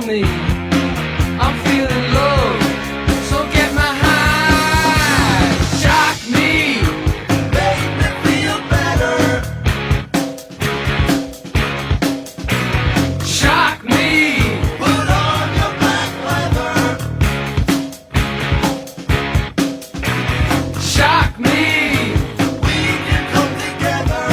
me. I'm feeling low, so get my high. Shock me, make me feel better. Shock me, put on your black leather. Shock me, we can come together.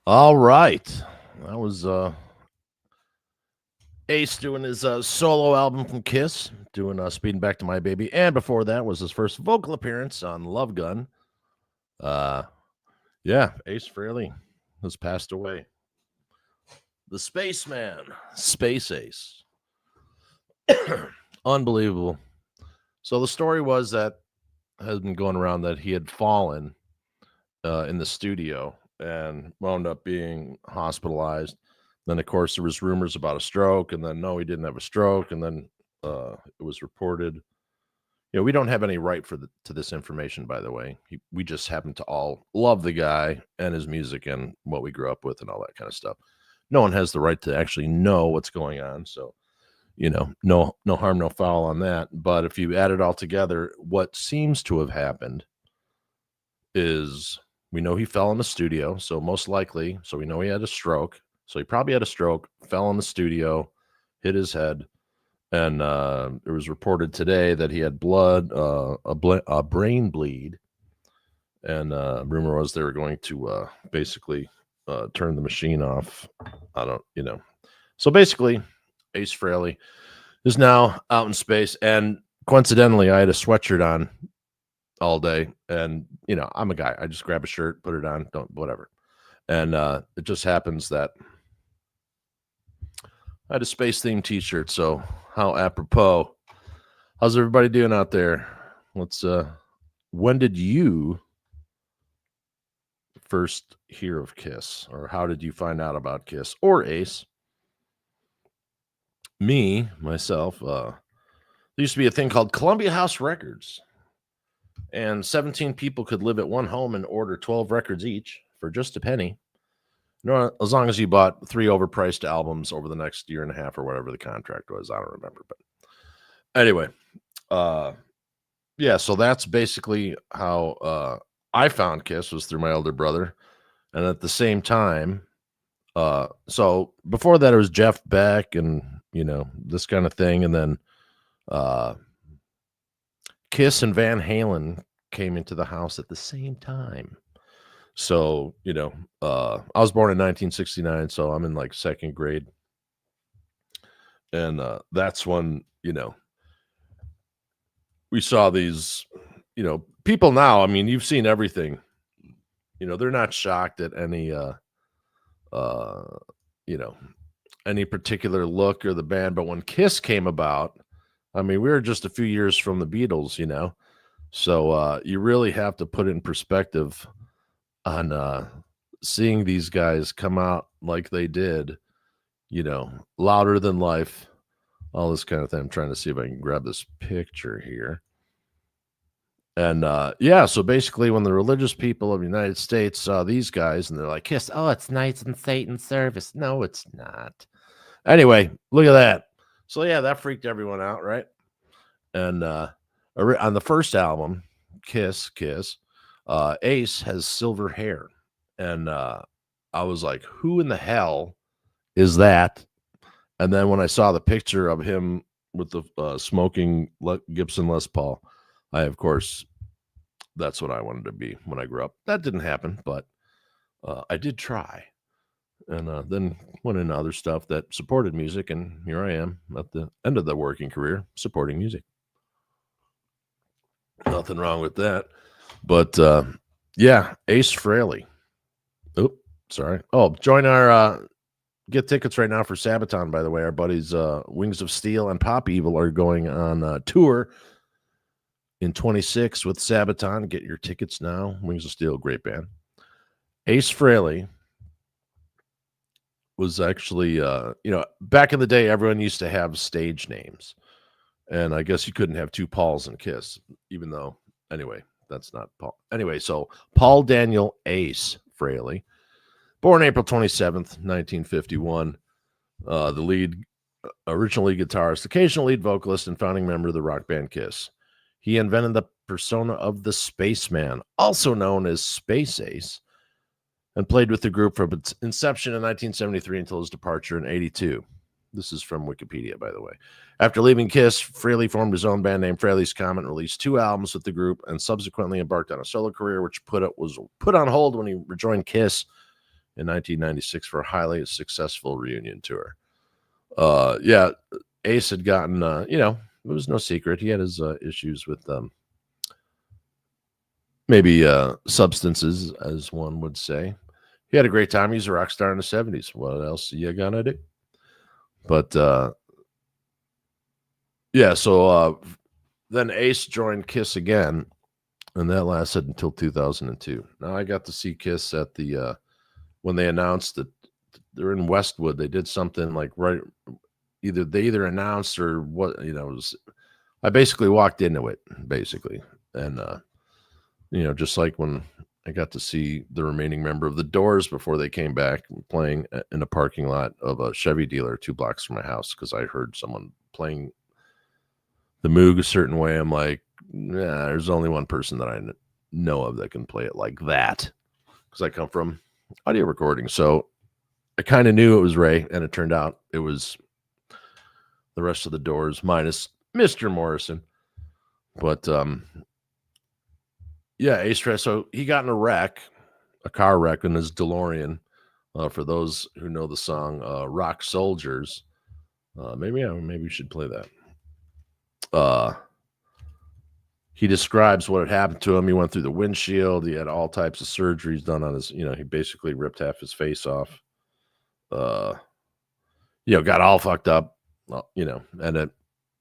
All right. That was Ace doing his solo album from Kiss, doing Speeding Back to My Baby. And before that was his first vocal appearance on Love Gun. Uh, yeah, Ace Frehley has passed away. The Spaceman, Space Ace. Unbelievable. So the story was that has been going around that he had fallen in the studio and wound up being hospitalized. Then, of course, there was rumors about a stroke, and then no, he didn't have a stroke, and then it was reported. We don't have any right to this information, by the way. We just happen to all love the guy and his music and what we grew up with and all that kind of stuff. No one has the right to actually know what's going on, so no harm, no foul on that. But if you add it all together, what seems to have happened is we know he fell in the studio, so most likely, so we know he had a stroke. So he probably had a stroke, fell in the studio, hit his head, and it was reported today that he had blood, a brain bleed, and rumor was they were going to basically turn the machine off. So basically, Ace Frehley is now out in space, and coincidentally, I had a sweatshirt on all day, and I'm a guy. I just grab a shirt, put it on, don't whatever, and it just happens that I had a space themed T-shirt. So how apropos. How's everybody doing out there? Let's. When did you first hear of Kiss, or how did you find out about Kiss or Ace? Myself, there used to be a thing called Columbia House Records, and 17 people could live at one home and order 12 records each for just a penny. As long as you bought 3 overpriced albums over the next year and a half or whatever the contract was. I don't remember. But anyway, yeah, so that's basically how I found Kiss, was through my elder brother. And at the same time, so before that, it was Jeff Beck and, this kind of thing. And then Kiss and Van Halen came into the house at the same time. So, I was born in 1969, so I'm in like second grade. And that's when, we saw these, people now. I mean, you've seen everything. They're not shocked at any, any particular look or the band. But when Kiss came about, I mean, we were just a few years from the Beatles, so you really have to put it in perspective on seeing these guys come out like they did, louder than life, all this kind of thing. I'm trying to see if I can grab this picture here. And yeah, so basically when the religious people of the United States saw these guys and they're like, Kiss, oh, it's Knights in Satan's service. No, it's not. Anyway, look at that. So yeah, that freaked everyone out, right? And on the first album, Kiss, Ace has silver hair. And I was like, who in the hell is that? And then when I saw the picture of him with the smoking Gibson Les Paul, of course, that's what I wanted to be when I grew up. That didn't happen, but I did try. And then went into other stuff that supported music, and here I am at the end of the working career supporting music. Nothing wrong with that. But yeah, Ace Frehley. Oh, sorry. Oh, join our get tickets right now for Sabaton, by the way. Our buddies Wings of Steel and Pop Evil are going on tour in 26 with Sabaton. Get your tickets now. Wings of Steel, great band. Ace Frehley was actually, back in the day, everyone used to have stage names. And I guess you couldn't have 2 Pauls and Kiss, even though, anyway, that's not Paul. Anyway, so Paul Daniel Ace Frehley, born April 27th, 1951, the lead, original lead guitarist, occasional lead vocalist, and founding member of the rock band Kiss. He invented the persona of the Spaceman, also known as Space Ace, and played with the group from its inception in 1973 until his departure in 82. This is from Wikipedia, by the way. After leaving Kiss, Frehley formed his own band named Frehley's Comet, released 2 albums with the group, and subsequently embarked on a solo career, which was put on hold when he rejoined Kiss in 1996 for a highly successful reunion tour. Yeah, Ace had gotten, it was no secret. He had his issues with maybe substances, as one would say. He had a great time. He's a rock star in the 70s. What else are you gonna do? But yeah, so then Ace joined Kiss again, and that lasted until 2002. Now I got to see Kiss at the when they announced that they're in Westwood. They did something like they either announced or what, it was. I basically walked into it basically, and just like when I got to see the remaining member of the Doors before they came back playing in a parking lot of a Chevy dealer 2 blocks from my house because I heard someone playing the Moog a certain way. I'm like, nah, there's only one person that I know of that can play it like that because I come from audio recording. So I kind of knew it was Ray, and it turned out it was the rest of the Doors minus Mr. Morrison. But yeah, Ace Frehley. So he got in a car wreck in his DeLorean. For those who know the song Rock Soldiers, maybe we should play that. He describes what had happened to him. He went through the windshield. He had all types of surgeries done on his, he basically ripped half his face off. Got all fucked up, and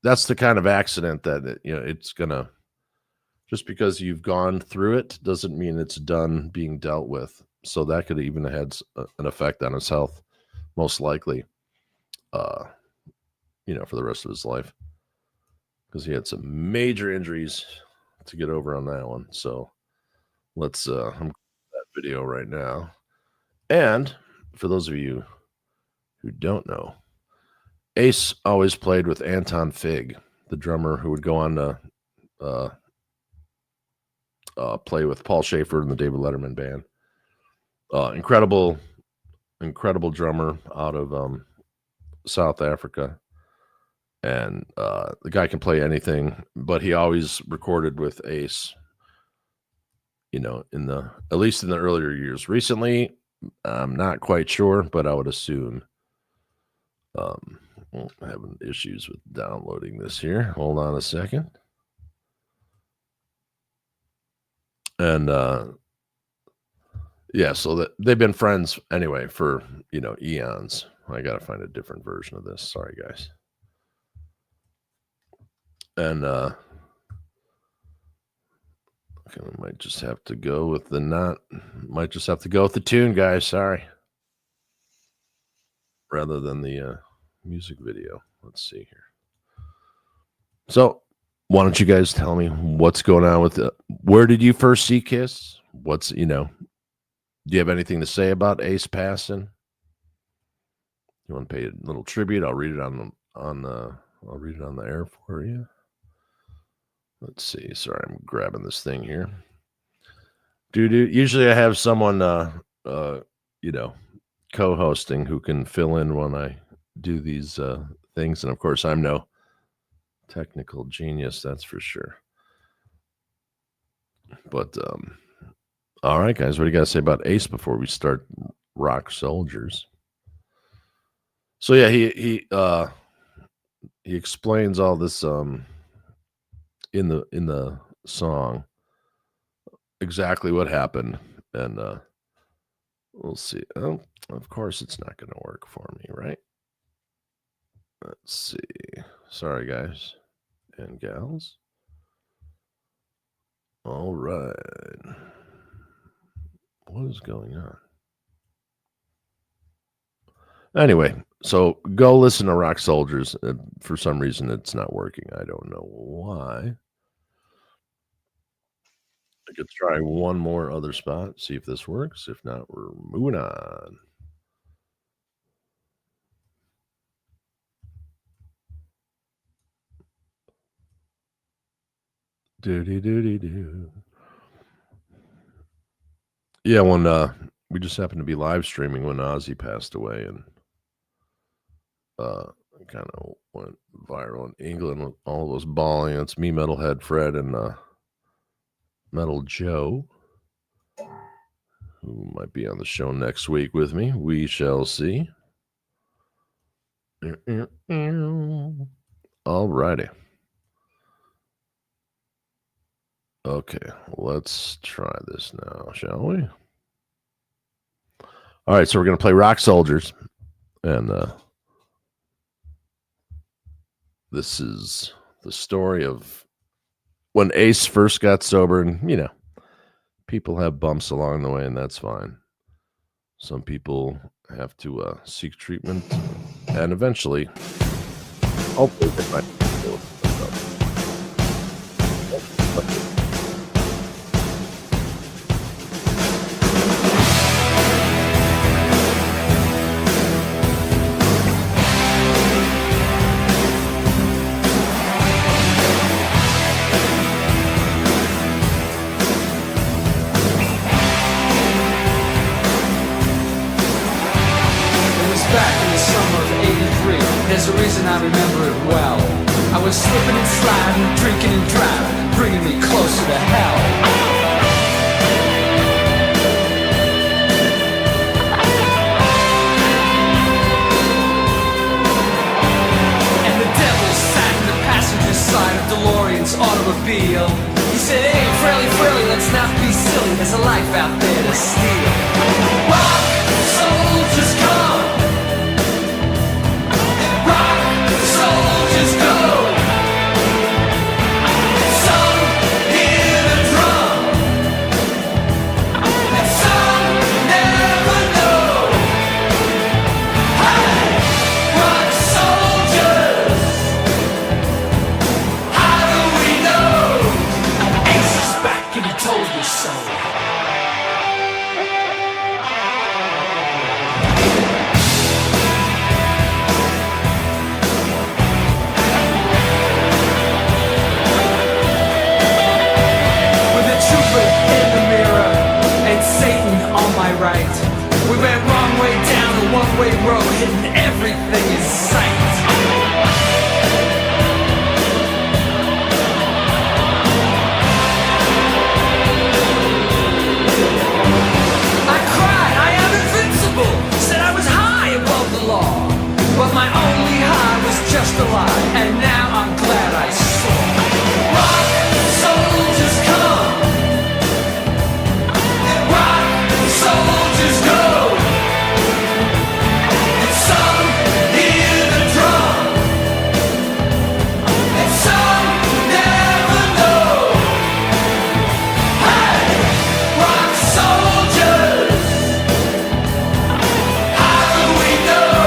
that's the kind of accident that, it's gonna, just because you've gone through it doesn't mean it's done being dealt with. So that could even have had an effect on his health, most likely, for the rest of his life, because he had some major injuries to get over on that one. So let's I'm that video right now. And for those of you who don't know, Ace always played with Anton Fig, the drummer who would go on to play with Paul Schaefer in the David Letterman band. Incredible drummer out of South Africa. And the guy can play anything, but he always recorded with Ace, at least in the earlier years. Recently, I'm not quite sure, but I would assume. I'm having issues with downloading this here. Hold on a second. And yeah, so they've been friends anyway for eons. I gotta find a different version of this. Sorry, guys. And okay, we might just have to go with the tune, guys. Sorry. Rather than the music video. Let's see here. So, why don't you guys tell me what's going on with it? Where did you first see Kiss? Do you have anything to say about Ace passing? You want to pay a little tribute? I'll read it I'll read it on the air for you. Let's see. Sorry, I'm grabbing this thing here. Dude, usually I have someone co-hosting who can fill in when I do these things, and of course I'm no technical genius, that's for sure. But all right, guys, what do you guys say about Ace before we start Rock Soldiers? So yeah, he explains all this in the song exactly what happened, and we'll see. Oh, of course it's not going to work for me, right? Let's see. Sorry, guys and gals. All right. What is going on? Anyway, so go listen to Rock Soldiers. For some reason, it's not working. I don't know why. I could try one more other spot, see if this works. If not, we're moving on. Do. Yeah, when we just happened to be live streaming when Ozzy passed away, and kind of went viral in England with all those bawling. It's me, Metalhead Fred, and Metal Joe, who might be on the show next week with me. We shall see. All righty. Okay, let's try this now, shall we? All right, so we're going to play Rock Soldiers. And this is the story of when Ace first got sober. And, you know, people have bumps along the way, and that's fine. Some people have to seek treatment, and eventually, hopefully, they might be able to pick up. There's a reason I remember it well. I was slipping and sliding, drinking and driving, bringing me closer to hell. And the devil sat in the passenger side of DeLorean's automobile. He said, hey, Frehley, let's not be silly. There's a life out there to steal. Rock soldiers come. Soldiers go. Some hear the drum, and some never know. Hey, rock soldiers, how do we know? Ace is back and he told you so. Right. We went wrong way down a one-way road, hitting everything in sight. I cried, I am invincible, said I was high above the law. But my only high was just a lie, and now I'm glad I saw. Rock soldiers come. Soldiers go, and some hear the drum, and some never know. Hey, rock soldiers, how do we know?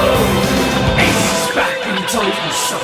Ace is back and he told you so.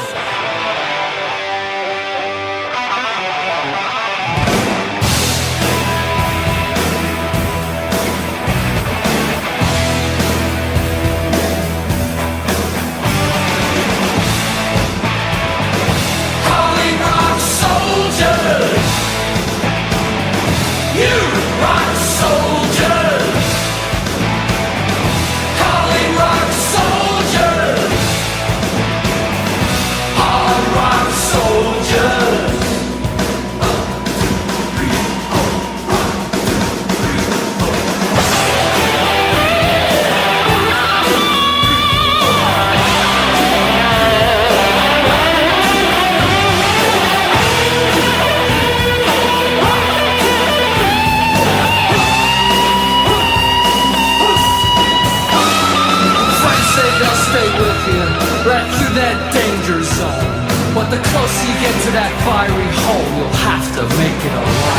But the closer you get to that fiery hole, you'll have to make it alone.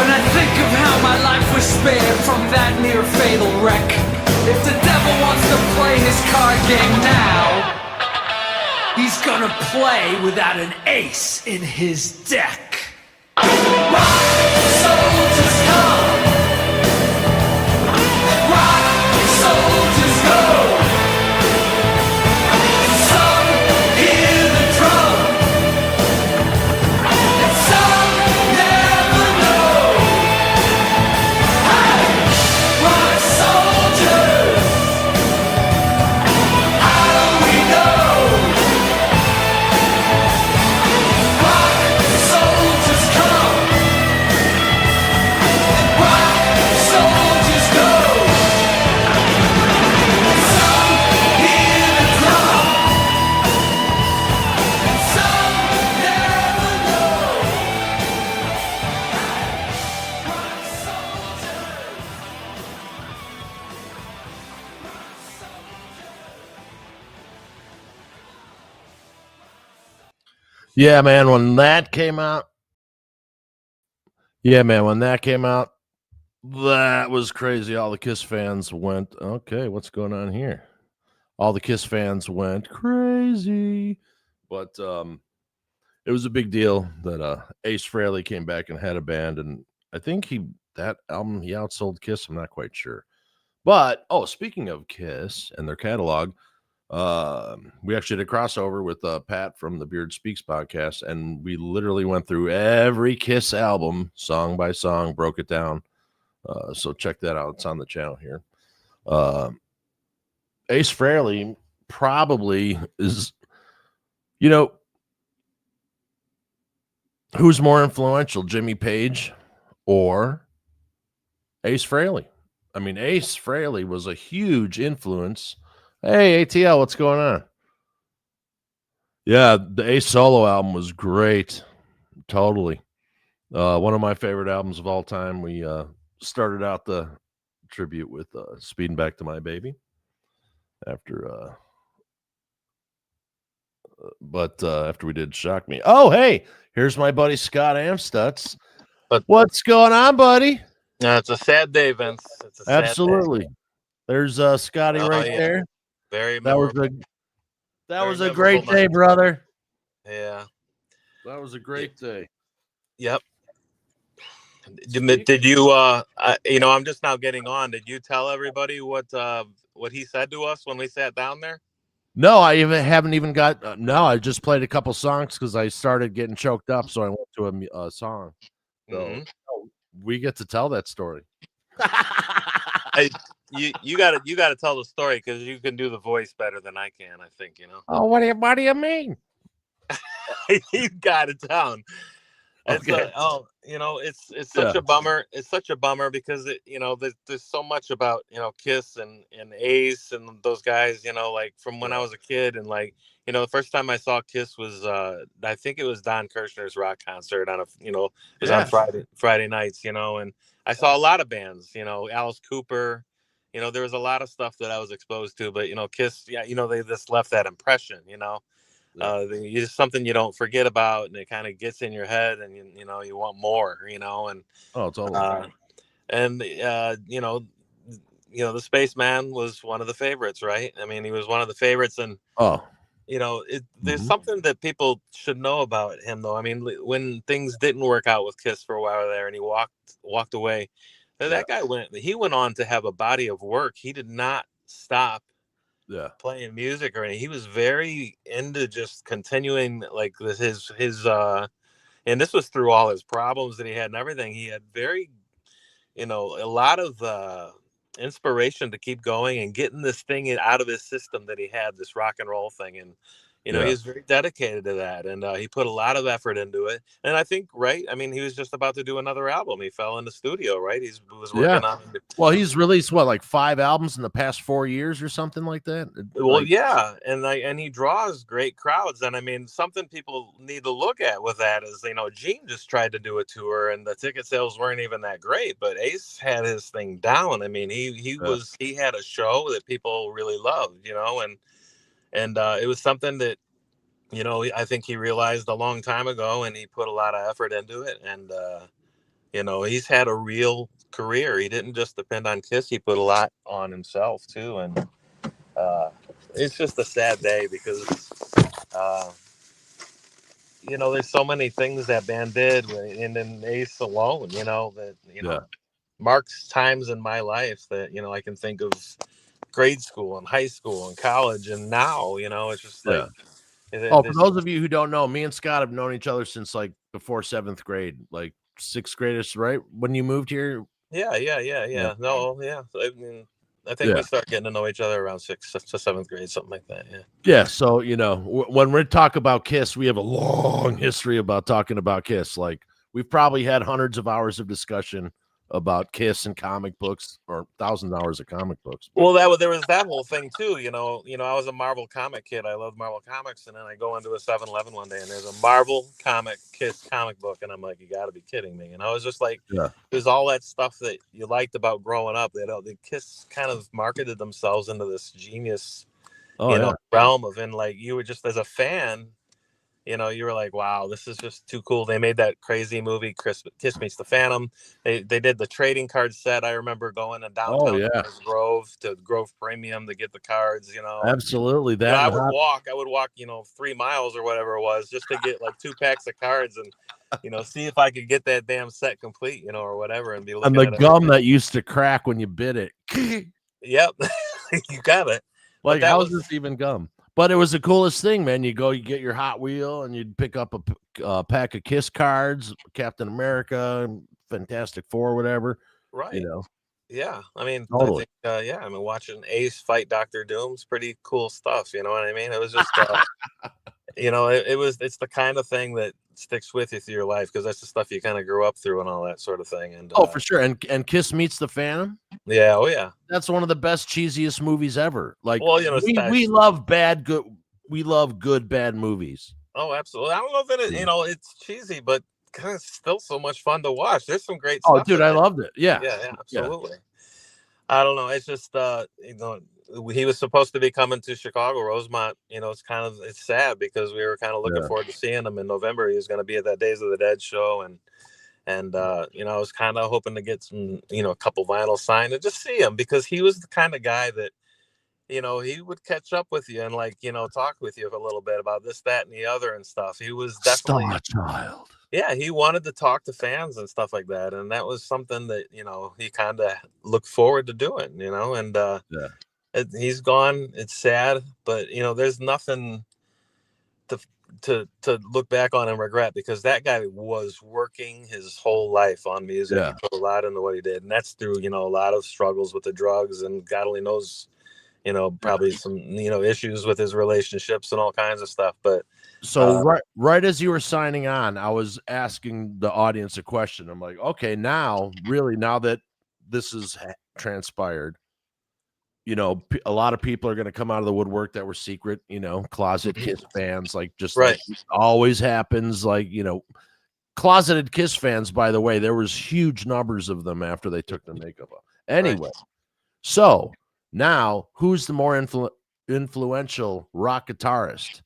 When I think of how my life was spared from that near fatal wreck, if the devil wants to play his card game now, he's gonna play without an ace in his deck. Rock soldiers come. Soldiers go. Some hear the drum, and some never know. Hey, rock soldiers, how do we know? Yeah, man, when that came out. Yeah, man, when that came out, that was crazy. All the Kiss fans went, "Okay, what's going on here?" All the Kiss fans went crazy. But it was a big deal that Ace Frehley came back and had a band, and I think that album he outsold Kiss. I'm not quite sure. But speaking of Kiss and their catalog, we actually did a crossover with Pat from the Beard Speaks podcast, and we literally went through every Kiss album song by song, broke it down. So check that out. It's on the channel here. Uh, Ace Frehley probably is, you know, who's more influential, Jimmy Page or Ace Frehley? I mean, Ace Frehley was a huge influence. Hey, ATL, what's going on? Yeah, the Ace solo album was great. Totally. One of my favorite albums of all time. We started out the tribute with Speeding Back to My Baby after after we did Shock Me. Oh, hey, here's my buddy Scott Amstutz. What's going on, buddy? It's a sad day, Vince. It's a Absolutely. sad day. There's Scotty right there. Very That was a great day, night. brother. Yeah. That was a great day. Yep. Did you I'm just now getting on. Did you tell everybody what he said to us when we sat down there? No, I haven't even got. No, I just played a couple songs because I started getting choked up, so I went to a song. So we get to tell that story. You got to tell the story because you can do the voice better than I can. I think Oh, what do you mean? You got it down. Okay. It's such a bummer. It's such a bummer because there's so much about Kiss and Ace and those guys. Like from when I was a kid, and the first time I saw Kiss was I think it was Don Kirshner's rock concert on it was on Friday nights. And I saw a lot of bands. Alice Cooper. There was a lot of stuff that I was exposed to, but Kiss. Yeah, they just left that impression. It's something you don't forget about, and it kind of gets in your head, and you want more, and totally. The Spaceman was one of the favorites, right? I mean, he was one of the favorites, and there's something that people should know about him, though. I mean, when things didn't work out with Kiss for a while there, and he walked away, that guy went on to have a body of work. He did not stop playing music or anything. He was very into just continuing like his and this was through all his problems that he had and everything. He had very a lot of inspiration to keep going and getting this thing out of his system that he had, this rock and roll thing. And he was very dedicated to that, and he put a lot of effort into it. And I think, right, I mean, he was just about to do another album. He fell in the studio, right? He was working on it. Well, he's released like 5 albums in the past 4 years or something like that. Well, yeah, and he draws great crowds. And I mean, something people need to look at with that is, Gene just tried to do a tour, and the ticket sales weren't even that great. But Ace had his thing down. I mean, he had a show that people really loved, and it was something that, I think he realized a long time ago, and he put a lot of effort into it. And, he's had a real career. He didn't just depend on Kiss. He put a lot on himself, too. And it's just a sad day because, there's so many things that band did, and then Ace alone, marks times in my life that, I can think of grade school and high school and college, and now, it's just like. For those of you who don't know, me and Scott have known each other since like before 7th grade, like 6th graders, right? When you moved here? Yeah. No, yeah. I mean, I think we start getting to know each other around 6th to 7th grade, something like that. Yeah. Yeah. So, when we talk about Kiss, we have a long history about talking about Kiss. Like we've probably had hundreds of hours of discussion about Kiss and comic books, or 1,000 hours of comic books. Well, there was that whole thing too. I was a Marvel comic kid. I loved Marvel comics, and then I go into a 7-Eleven one day, and there's a Marvel Kiss comic book, and I'm like, you got to be kidding me. And I was just like, there's all that stuff that you liked about growing up. The Kiss kind of marketed themselves into this genius, realm of, and like you were just as a fan. you were like, wow, this is just too cool. They made that crazy movie, Kiss Meets the Phantom. They did the trading card set. I remember going to downtown Grove to Grove Premium to get the cards, Absolutely. That I would walk, 3 miles or whatever it was just to get like 2 packs of cards and, see if I could get that damn set complete, or whatever, and be looking at the gum that used to crack when you bit it. Yep. You got it. Like, how is this even gum? But it was the coolest thing, man. You get your Hot Wheel and you'd pick up a pack of Kiss cards, Captain America, Fantastic Four, whatever. Right. Yeah. I mean, totally. I mean, watching Ace fight Dr. Doom's pretty cool stuff. You know what I mean? It was just, it's the kind of thing that sticks with you through your life because that's the stuff you kind of grew up through and all that sort of thing. And for sure. And Kiss Meets the Phantom. Yeah. Oh yeah. That's one of the best, cheesiest movies ever. Like, well, we love good. We love good, bad movies. Oh, absolutely. I don't know if it's cheesy, but kind of still so much fun to watch. There's some great stuff. Oh, dude, I loved it. Yeah. Yeah, absolutely. Yeah. I don't know. It's just, he was supposed to be coming to Chicago, Rosemont. It's sad because we were kind of looking forward to seeing him in November. He was going to be at that Days of the Dead show. And I was kind of hoping to get some, a couple vinyl signed and just see him because he was the kind of guy that, he would catch up with you and talk with you a little bit about this, that, and the other and stuff. He was definitely Star Child. Yeah, he wanted to talk to fans and stuff like that. And that was something that, he kind of looked forward to doing, and he's gone. It's sad, but there's nothing to look back on and regret because that guy was working his whole life on music. Yeah. He put a lot into what he did. And that's through, a lot of struggles with the drugs and God only knows, probably some, issues with his relationships and all kinds of stuff. But so right as you were signing on, I was asking the audience a question. I'm like, okay, now that this is transpired, a lot of people are going to come out of the woodwork that were secret, closet Kiss fans, like always happens. Like, closeted Kiss fans, by the way, there was huge numbers of them after they took their makeup off. Anyway, so now who's the more influential rock guitarist?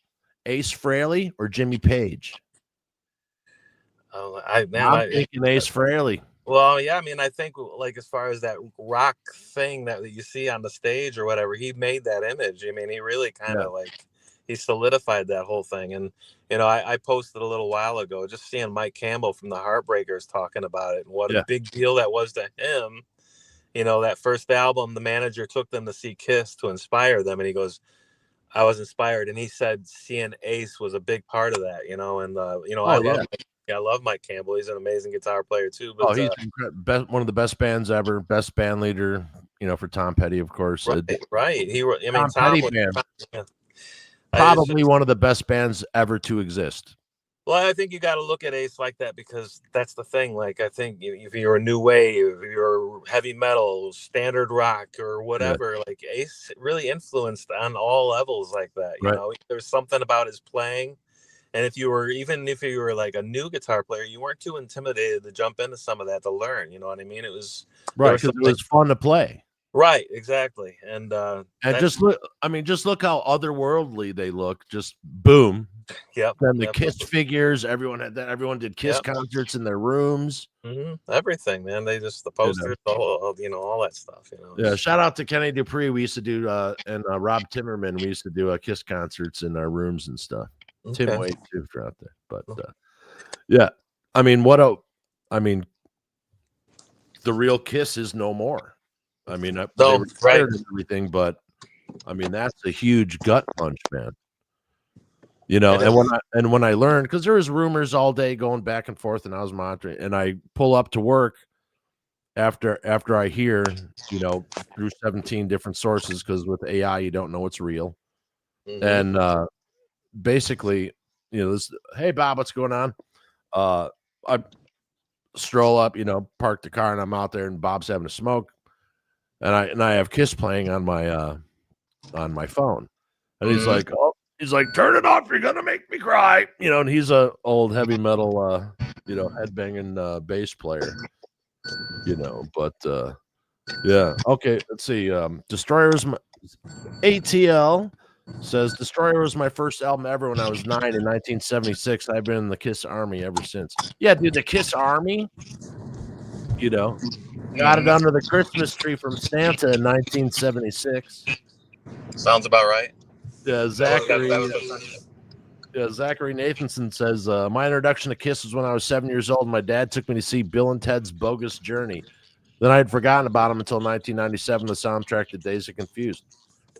Ace Frehley or Jimmy Page? I'm thinking Ace Frehley. Well, yeah, I mean, I think like as far as that rock thing that you see on the stage or whatever, he made that image. I mean, he really kind of he solidified that whole thing. And, I posted a little while ago just seeing Mike Campbell from the Heartbreakers talking about it and what a big deal that was to him. That first album, the manager took them to see Kiss to inspire them. And he goes, I was inspired. And he said seeing Ace was a big part of that, I love Mike Campbell. He's an amazing guitar player too. But, he's one of the best bands ever. Best band leader, for Tom Petty, of course. Right. Tom Petty band. Probably one of the best bands ever to exist. Well, I think you got to look at Ace like that because that's the thing. Like, I think if you're a new wave, if you're heavy metal, standard rock, or whatever, like Ace really influenced on all levels like that. There's something about his playing. And if you were like a new guitar player, you weren't too intimidated to jump into some of that to learn. You know what I mean? It was because it was fun to play. Right, exactly. And just look how otherworldly they look. Just boom. Yep. Then the Kiss figures. Everyone had that. Everyone did Kiss concerts in their rooms. Mm-hmm. Everything, man. They just the posters, all that stuff. Yeah. Shout out to Kenny Dupree. We used to do and Rob Timmerman. We used to do Kiss concerts in our rooms and stuff. Okay. Tim Wade too for out there, but yeah. I mean, the real Kiss is no more. I mean, they retired and everything, but I mean that's a huge gut punch, man. And when I learned, because there was rumors all day going back and forth, and I was monitoring, and I pull up to work after I hear, through 17 different sources, because with AI you don't know what's real, and basically, this, hey Bob, what's going on? I stroll up, park the car, and I'm out there, and Bob's having a smoke, and I have Kiss playing on my phone, and he's like, turn it off, you're gonna make me cry, and he's a old heavy metal, headbanging bass player, but yeah, okay, let's see, Destroyers, ATL. Says Destroyer was my first album ever when I was 9 in 1976. I've been in the Kiss Army ever since. Yeah, dude, the Kiss Army, you know, got it under the Christmas tree from Santa in 1976. Sounds about right. Zachary Nathanson says, my introduction to Kiss was when I was 7 years old. My dad took me to see Bill and Ted's Bogus Journey. Then I had forgotten about him until 1997, the soundtrack to Days of Confused.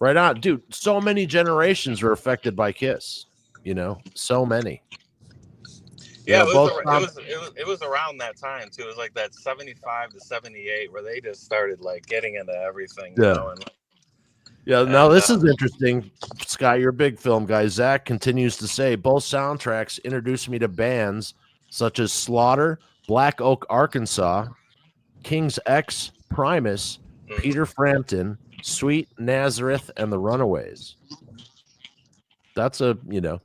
Right on, dude. So many generations were affected by Kiss. You know, so many. Yeah, it was around that time too. It was like that 75 to 78 where they just started like getting into everything. You know, now this is interesting. Scott, you're a big film guy. Zach continues to say both soundtracks introduced me to bands such as Slaughter, Black Oak, Arkansas, King's X, Primus, Peter Frampton, Sweet Nazareth, and the Runaways. That's a, you know.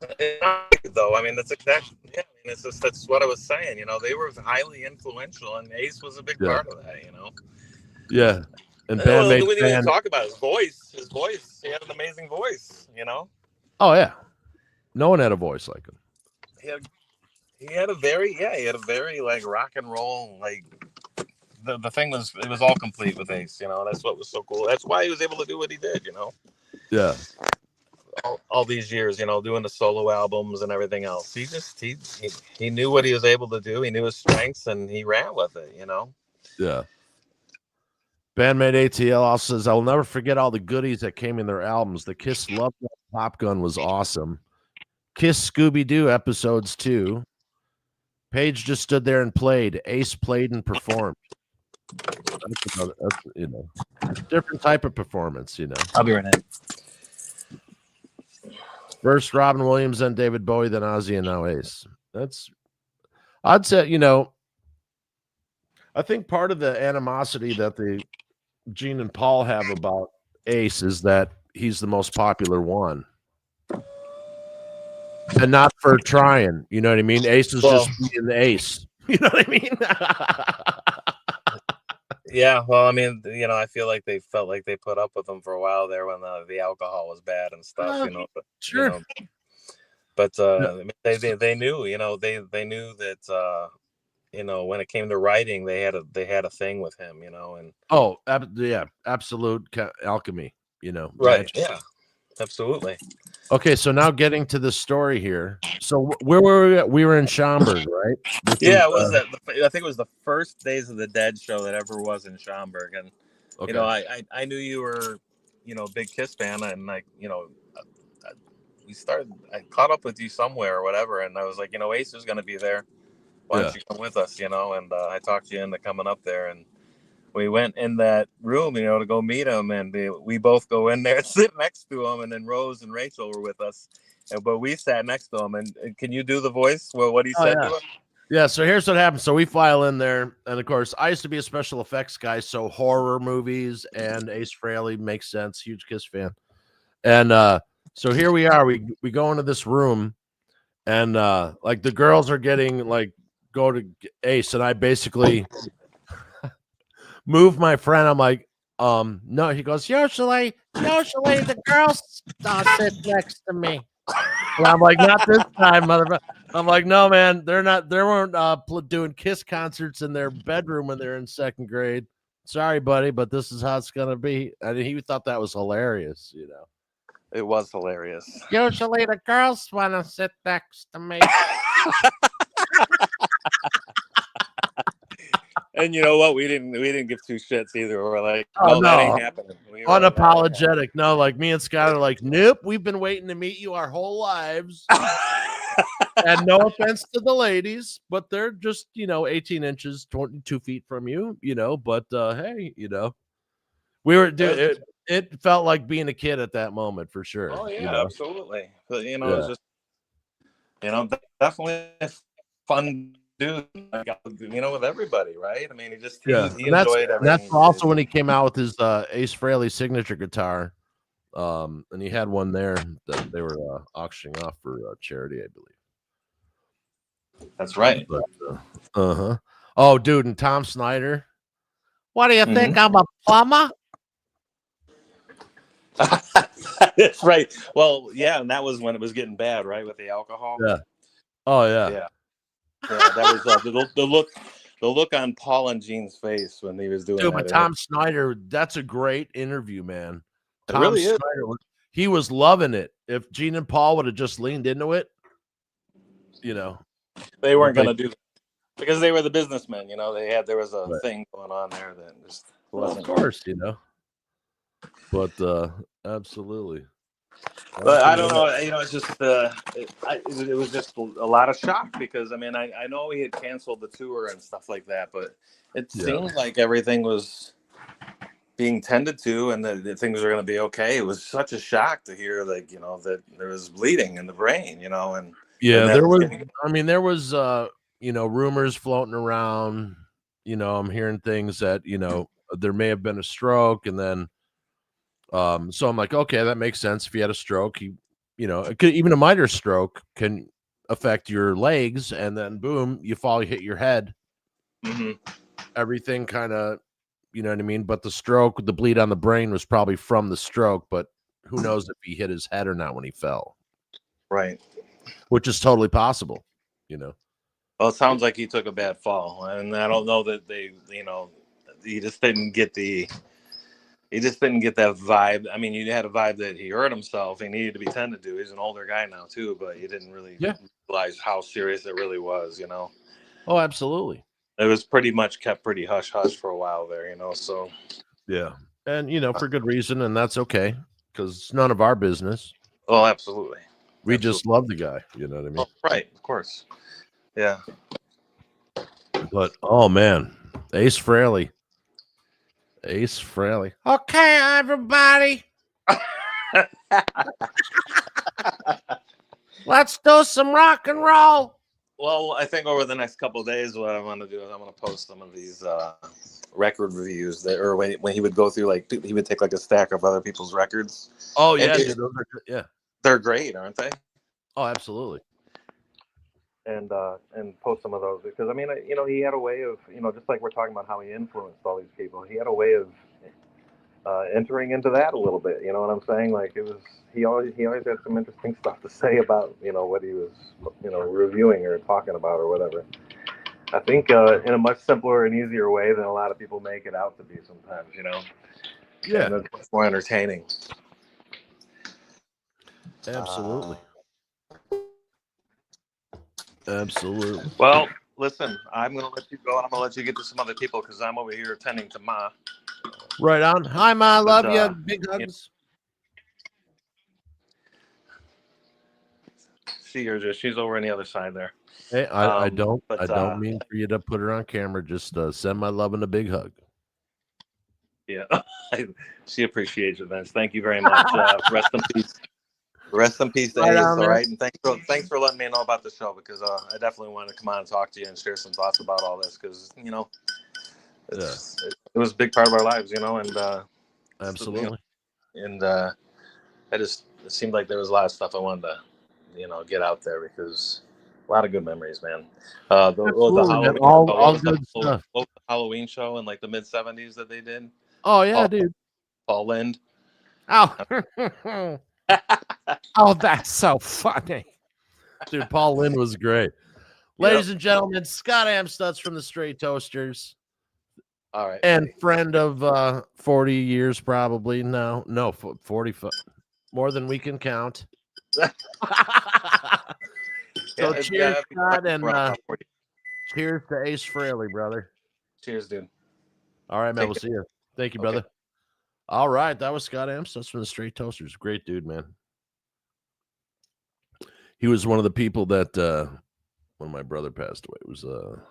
Though, I mean, that's exactly, yeah, I mean, that's what I was saying. You know, they were highly influential, and Ace was a big part of that, you know. Yeah. And we didn't even talk about his voice. He had an amazing voice, you know. Oh, yeah. No one had a voice like him. He had a very like rock and roll, like the thing was, it was all complete with Ace, you know. That's what was so cool. That's why he was able to do what he did, you know. Yeah. All these years, you know, doing the solo albums and everything else. He knew what he was able to do. He knew his strengths, and he ran with it, you know. Yeah. Bandmate ATL also says, I'll never forget all the goodies that came in their albums. The Kiss Love Pop Gun was awesome. Kiss Scooby-Doo episodes too. Page just stood there and played. Ace played and performed. That's, you know, different type of performance, you know. I'll be right in. First Robin Williams, then David Bowie, then Ozzy, and now Ace. I'd say, you know, I think part of the animosity that the Gene and Paul have about Ace is that he's the most popular one. And not for trying, you know what I mean? Ace is just being the Ace. You know what I mean? Yeah, well, I mean, you know, I feel like they felt like they put up with him for a while there when the alcohol was bad and stuff, you know. But, sure. You know, but they knew, you know, they knew that you know, when it came to writing, they had a thing with him, you know, and yeah, absolute alchemy, you know. Right? Magic. Yeah, absolutely. Okay, so now getting to the story here. So where were we at? We were in Schaumburg, right? Yeah, it was that. I think it was the first Days of the Dead show that ever was in Schaumburg, and you know, I knew you were, you know, a big Kiss fan, and like, you know, I caught up with you somewhere or whatever, and I was like, you know, Ace is going to be there. Why don't you come with us, you know? And I talked you into coming up there, and we went in that room, you know, to go meet him, and we both go in there and sit next to him, and then Rose and Rachel were with us, but we sat next to him. And can you do the voice? Well, what he said to him? Yeah, so here's what happened. So we file in there, and of course, I used to be a special effects guy, so horror movies and Ace Frehley makes sense. Huge Kiss fan. And so here we are. We go into this room, and like the girls are getting like go to Ace, and I basically move my friend. I'm like, no. He goes, usually the girls sit next to me. And I'm like, not this time, motherfucker. I'm like, no, man, they weren't doing Kiss concerts in their bedroom when they're in second grade. Sorry, buddy, but this is how it's gonna be. And he thought that was hilarious, you know. It was hilarious. Usually the girls want to sit next to me. And you know what? We didn't give two shits either. We're like, no, that ain't happening. Unapologetic. No, like me and Scott are like, nope, we've been waiting to meet you our whole lives. And no offense to the ladies, but they're just, you know, 18 inches, 22 feet from you, you know, but hey, you know, we were it felt like being a kid at that moment for sure. Oh yeah, you know? Absolutely. But you know, it was just, you know, definitely fun dude, you know, with everybody, right? I mean, he enjoyed everything. That's also when he came out with his Ace Frehley signature guitar, and he had one there that they were auctioning off for charity, I believe. That's right. But, oh, dude, and Tom Snyder. What do you think? I'm a plumber. That's right. Well, yeah, and that was when it was getting bad, right, with the alcohol. Yeah. Oh yeah. Yeah. That was the look on Paul and Gene's face when he was doing Dude, that. but Tom Snyder, that's a great interview, man. It Tom really is. Snyder, he was loving it. If Gene and Paul would have just leaned into it, they weren't going to do that because they were the businessmen. There was a thing going on there that just wasn't. Of course, but absolutely. But I don't know. It's just it was just a lot of shock because I mean I know he had canceled the tour and stuff like that, but it seemed like everything was being tended to and that things were going to be okay. It was such a shock to hear that there was bleeding in the brain, and there was. I mean, there was rumors floating around. I'm hearing things that there may have been a stroke, and then. So I'm like, okay, that makes sense. If he had a stroke, even a minor stroke can affect your legs, and then boom, you fall, you hit your head. Mm-hmm. Everything kind of, you know what I mean? But the stroke, the bleed on the brain was probably from the stroke, but who knows if he hit his head or not when he fell. Right. Which is totally possible, Well, it sounds like he took a bad fall, and I don't know that he just didn't get that vibe. I mean, you had a vibe that he hurt himself. He needed to be tended to. He's an older guy now too, but you didn't really realize how serious it really was. Oh, absolutely. It was pretty much kept pretty hush hush for a while there. So yeah, and for good reason, and that's okay because it's none of our business. Oh, absolutely. We just love the guy. You know what I mean? Oh, right, of course. Yeah. But oh man, Ace Frehley. Okay, everybody. Let's do some rock and roll. Well, I think over the next couple of days, what I'm going to do is I'm going to post some of these record reviews or when he would go through, like, he would take like a stack of other people's records. Oh yeah, dude, those are, yeah. They're great, aren't they? Oh, absolutely. And post some of those because I mean, he had a way of, just like we're talking about how he influenced all these people. He had a way of entering into that a little bit. You know what I'm saying? Like he always had some interesting stuff to say about what he was reviewing or talking about or whatever. I think in a much simpler and easier way than a lot of people make it out to be sometimes. Yeah, and it's much more entertaining. Absolutely. Absolutely. Well, listen, I'm going to let you go, and I'm going to let you get to some other people because I'm over here attending to Ma. Right on. Hi, Ma. Love you. Big hugs. See her. She's over on the other side there. Hey, I don't mean for you to put her on camera. Just send my love and a big hug. Yeah, she appreciates it, Vince. Thank you very much. Rest in peace. Rest in peace to Ace, all right? And thanks for letting me know about the show because I definitely wanted to come on and talk to you and share some thoughts about all this because, it was a big part of our lives, and absolutely. It seemed like there was a lot of stuff I wanted to, get out there because a lot of good memories, man. The Halloween show in like the mid-'70s that they did. Oh, yeah, dude. Paul Lind. Oh. Oh, that's so funny. Dude, Paul Lind was great. Ladies and gentlemen, Scott Amstutz from the Straight Toasters. All right. And friend of 40 years probably. No, 45. More than we can count. So cheers, Scott, and cheers to Ace Frehley, brother. Cheers, dude. All right, man. We'll see you. Thank you, brother. Okay. All right, that was Scott Amstutz from the Straight Toasters. Great dude, man. He was one of the people that when my brother passed away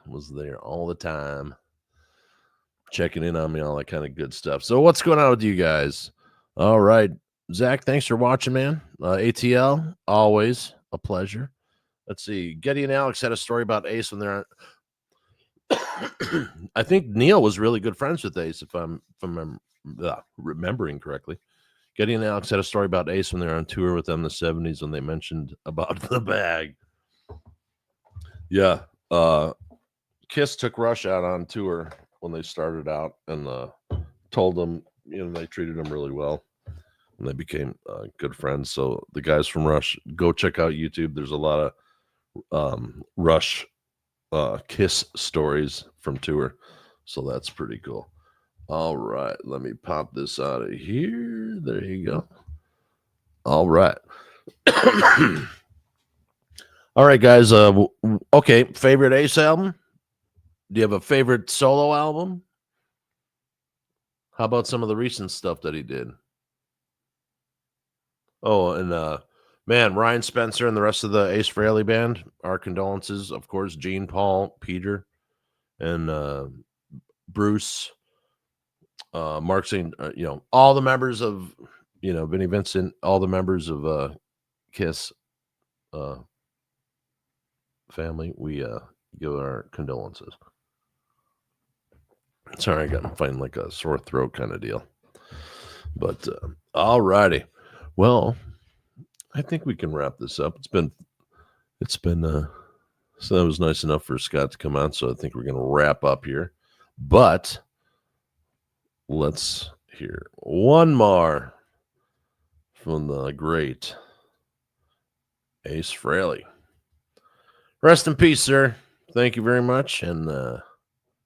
was there all the time, checking in on me, all that kind of good stuff. So what's going on with you guys? All right, Zach, thanks for watching, man. ATL, always a pleasure. Let's see. Getty and Alex had a story about Ace when they're on. I think Neil was really good friends with Ace, if I'm remembering correctly. Getty and Alex had a story about Ace when they were on tour with them in the 70s when they mentioned about the bag. Yeah. Kiss took Rush out on tour when they started out and told them, they treated them really well. and they became good friends. So the guys from Rush, go check out YouTube. There's a lot of Rush Kiss stories from tour, so that's pretty cool. All right, let me pop this out of here. There you go. All right. All right, guys. Okay, favorite Ace album? Do you have a favorite solo album? How about some of the recent stuff that he did? Oh, and man, Ryan Spencer and the rest of the Ace Frehley band, our condolences. Of course, Gene, Paul, Peter, and Bruce, Mark St. All the members of, Vinnie Vincent, all the members of Kiss family, we give our condolences. Sorry, I'm fighting like a sore throat kind of deal. But all righty. Well, I think we can wrap this up. It's been so that was nice enough for Scott to come on. So I think we're going to wrap up here. But let's hear one more from the great Ace Frehley. Rest in peace, sir. Thank you very much. And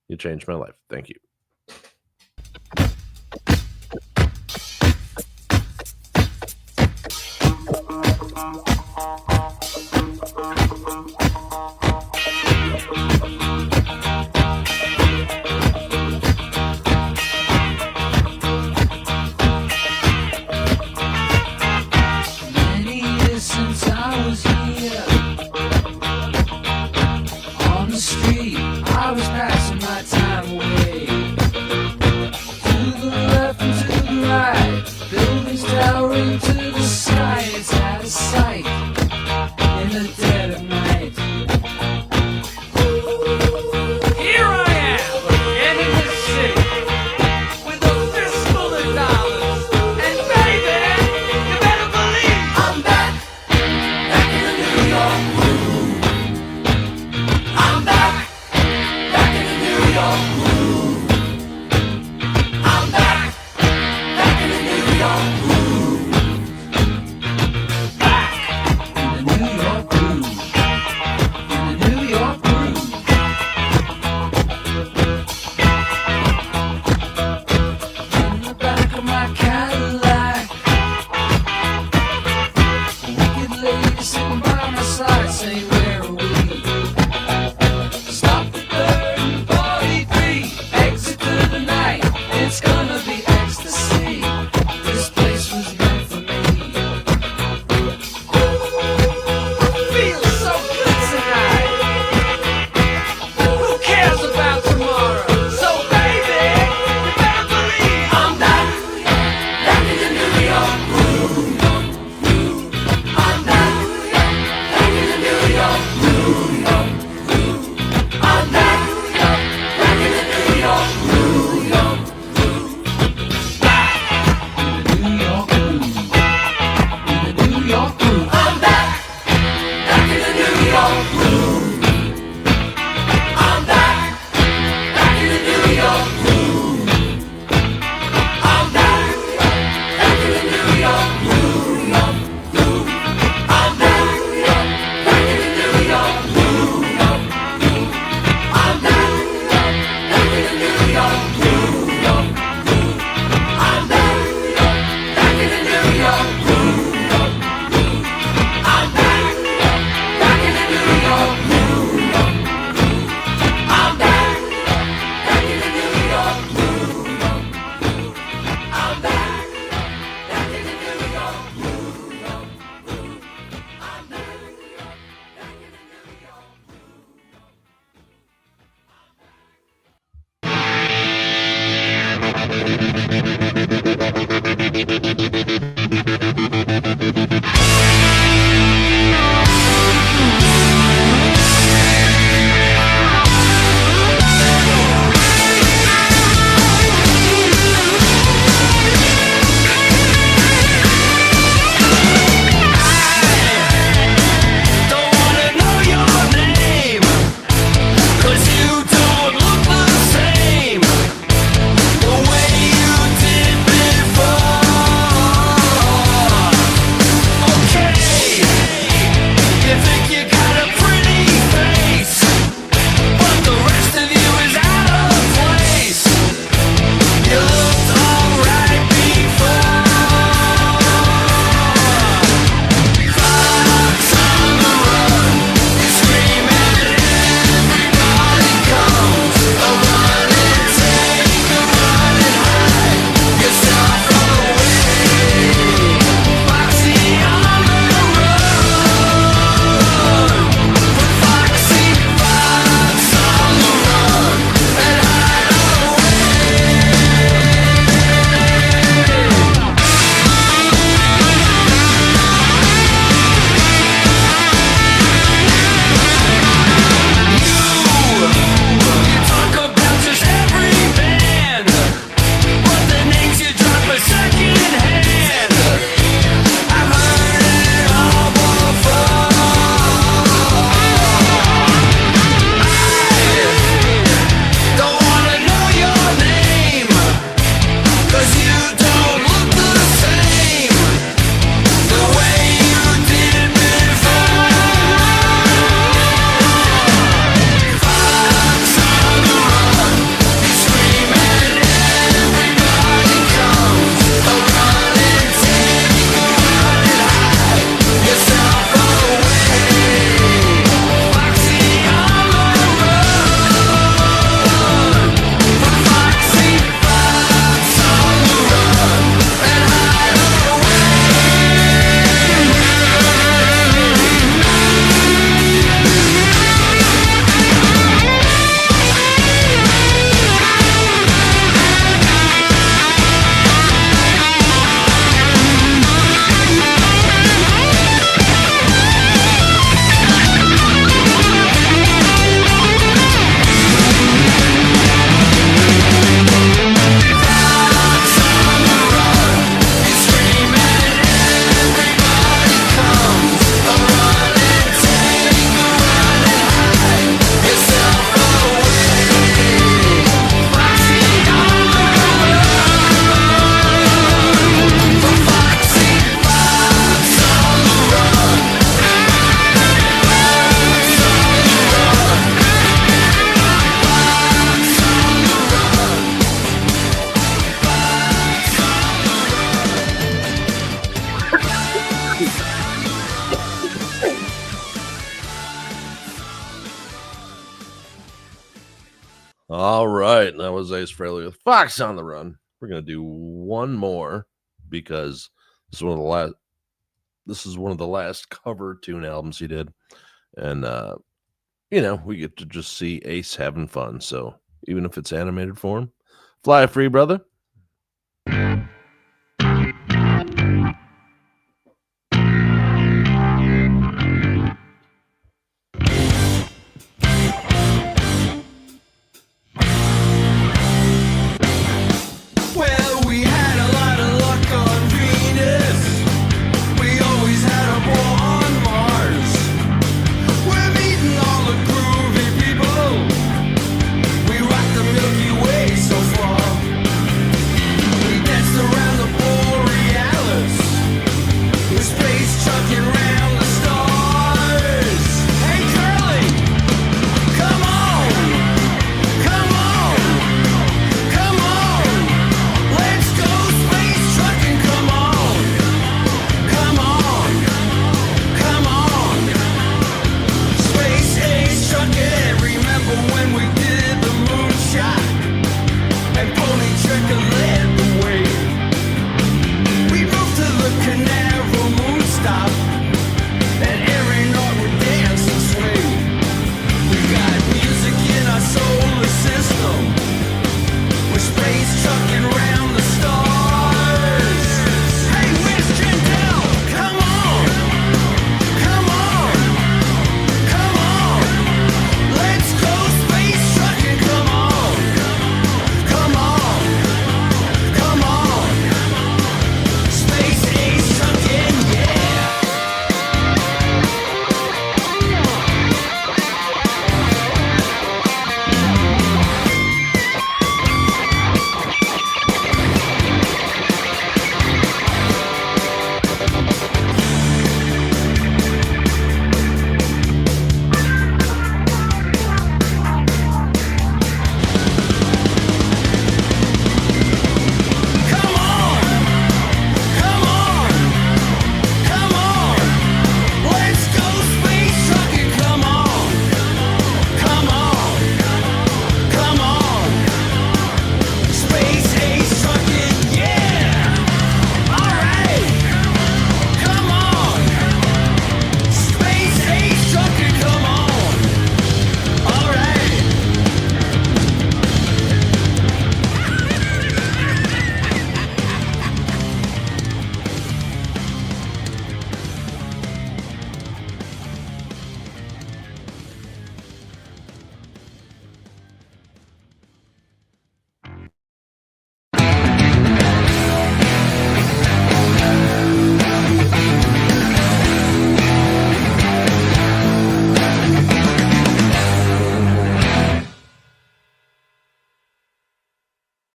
you changed my life. Thank you. Many years since I was here on the street, I was passing my time away. To the left and to the right, buildings towering to the sky. It's out of sight in the dead of night. Here I am again in the city with a fistful of dollars, and baby, you better believe I'm back in the New York groove. I'm back in the New York groove. I'm back in the New York groove. Back. All right, that was Ace Frehley with Fox on the Run. We're gonna do one more because this is one of the last. This is one of the last cover tune albums he did, and we get to just see Ace having fun. So even if it's animated form, fly free, brother.